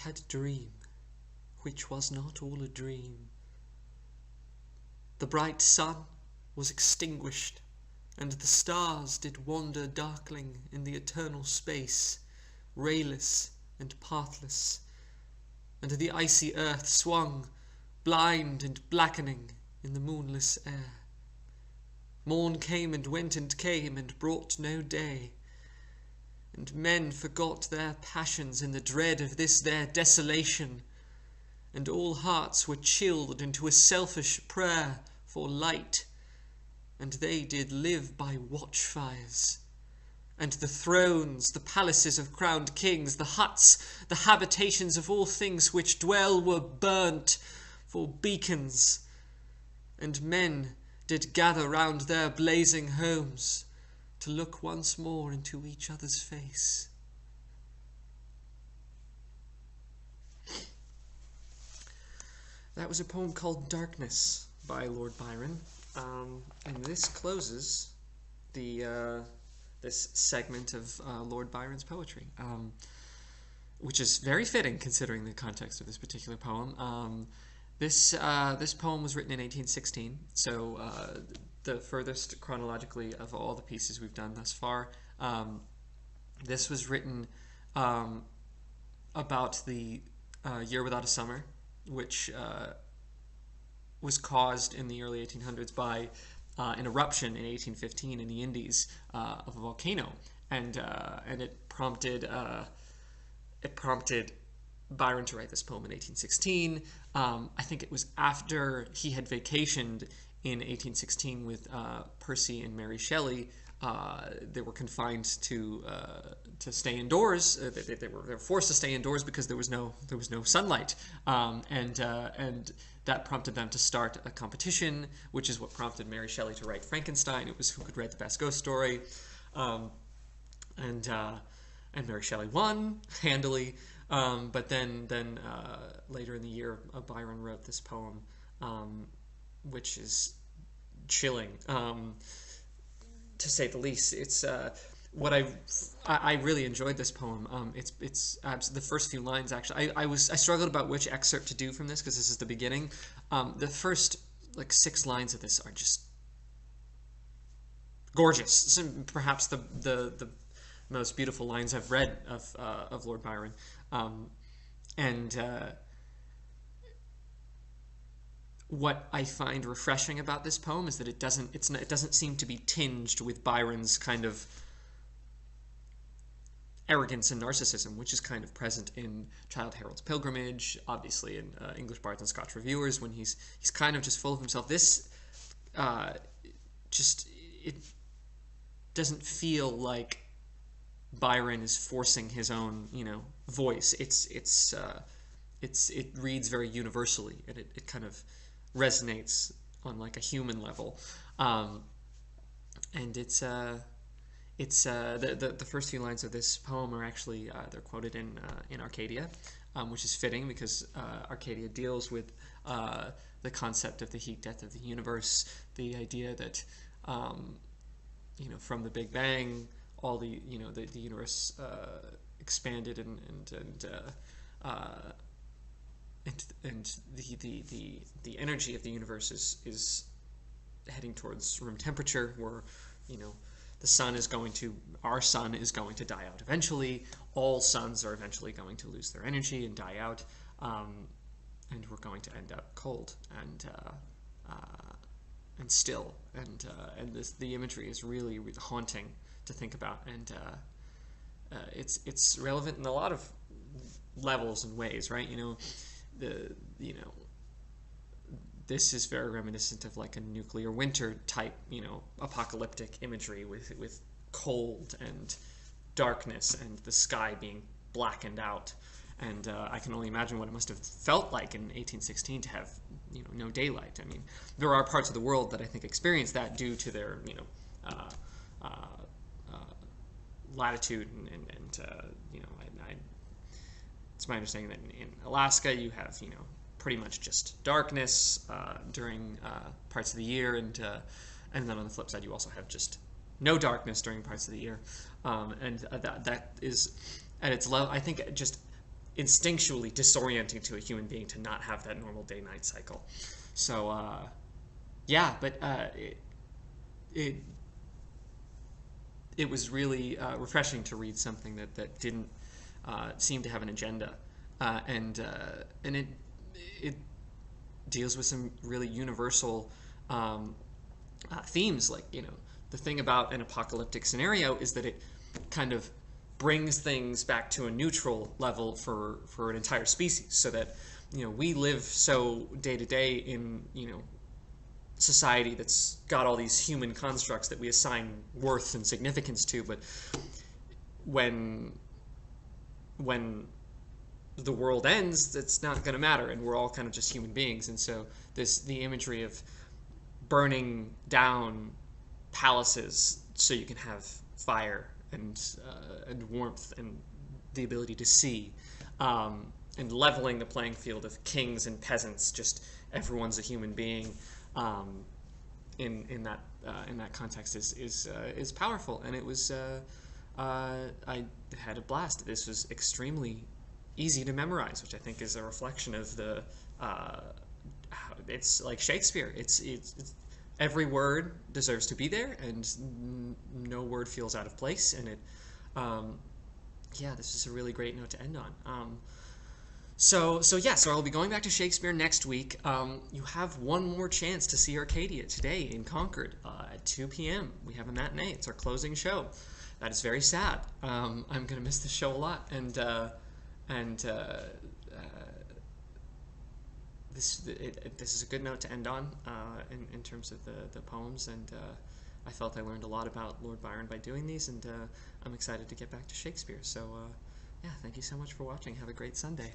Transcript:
had a dream, which was not all a dream. The bright sun was extinguished, and the stars did wander darkling in the eternal space, rayless and pathless, and the icy earth swung, blind and blackening, in the moonless air. Morn came and went and came, and brought no day, and men forgot their passions in the dread of this their desolation, and all hearts were chilled into a selfish prayer for light, and they did live by watchfires, and the thrones, the palaces of crowned kings, the huts, the habitations of all things which dwell were burnt for beacons, and men did gather round their blazing homes to look once more into each other's face. That was a poem called Darkness by Lord Byron, and this closes the this segment of Lord Byron's poetry, which is very fitting considering the context of this particular poem. This poem was written in 1816, so the furthest chronologically of all the pieces we've done thus far. This was written about the year without a summer, which was caused in the early 1800s by an eruption in 1815 in the Indies of a volcano, and it prompted Byron to write this poem in 1816. I think it was after he had vacationed in 1816 with Percy and Mary Shelley. They were confined to stay indoors. They were forced to stay indoors because there was no sunlight, and that prompted them to start a competition, which is what prompted Mary Shelley to write Frankenstein. It was who could write the best ghost story, and Mary Shelley won handily. But then later in the year, Byron wrote this poem, which is chilling, to say the least. It's what I really enjoyed this poem. It's the first few lines actually. I struggled about which excerpt to do from this because this is the beginning. The first 6 lines of this are just gorgeous. Perhaps the most beautiful lines I've read of Lord Byron. What I find refreshing about this poem is that it doesn't seem to be tinged with Byron's kind of arrogance and narcissism, which is kind of present in Childe Harold's Pilgrimage, obviously in English Bards and Scotch Reviewers, when he's kind of just full of himself. This it doesn't feel like Byron is forcing his own, voice. It reads very universally, and it kind of resonates on a human level. And the first few lines of this poem are actually they're quoted in Arcadia, which is fitting because Arcadia deals with the concept of the heat death of the universe, the idea that from the Big Bang, all the universe expanded and the energy of the universe is heading towards room temperature, where our sun is going to die out eventually. All suns are eventually going to lose their energy and die out, and we're going to end up cold and still, and the imagery is really, really haunting to think about, and it's relevant in a lot of levels and ways, right? This is very reminiscent of a nuclear winter type, apocalyptic imagery with cold and darkness and the sky being blackened out. And I can only imagine what it must have felt like in 1816 to have, no daylight. I mean, there are parts of the world that I think experience that due to their, latitude and it's my understanding that in Alaska you have, pretty much just darkness during parts of the year, and then on the flip side you also have just no darkness during parts of the year, and that is at its level. I think just instinctually disorienting to a human being to not have that normal day-night cycle. So yeah, but it it was really refreshing to read something that didn't seem to have an agenda, and it deals with some really universal themes. Like, the thing about an apocalyptic scenario is that it kind of brings things back to a neutral level for an entire species, so that we live so day to day in society that's got all these human constructs that we assign worth and significance to. But when the world ends, that's not going to matter, and we're all kind of just human beings. And so the imagery of burning down palaces so you can have fire and warmth and the ability to see, and leveling the playing field of kings and peasants, just everyone's a human being, in that context is powerful. And it was I had a blast. This was extremely easy to memorize, which I think is a reflection of the it's like Shakespeare. It's every word deserves to be there, and no word feels out of place. And this is a really great note to end on. So I'll be going back to Shakespeare next week. You have one more chance to see Arcadia today in Concord at 2 p.m. We have a matinee. It's our closing show. That is very sad. I'm going to miss the show a lot, and this is a good note to end on in terms of the poems. And I felt I learned a lot about Lord Byron by doing these, and I'm excited to get back to Shakespeare. So thank you so much for watching. Have a great Sunday.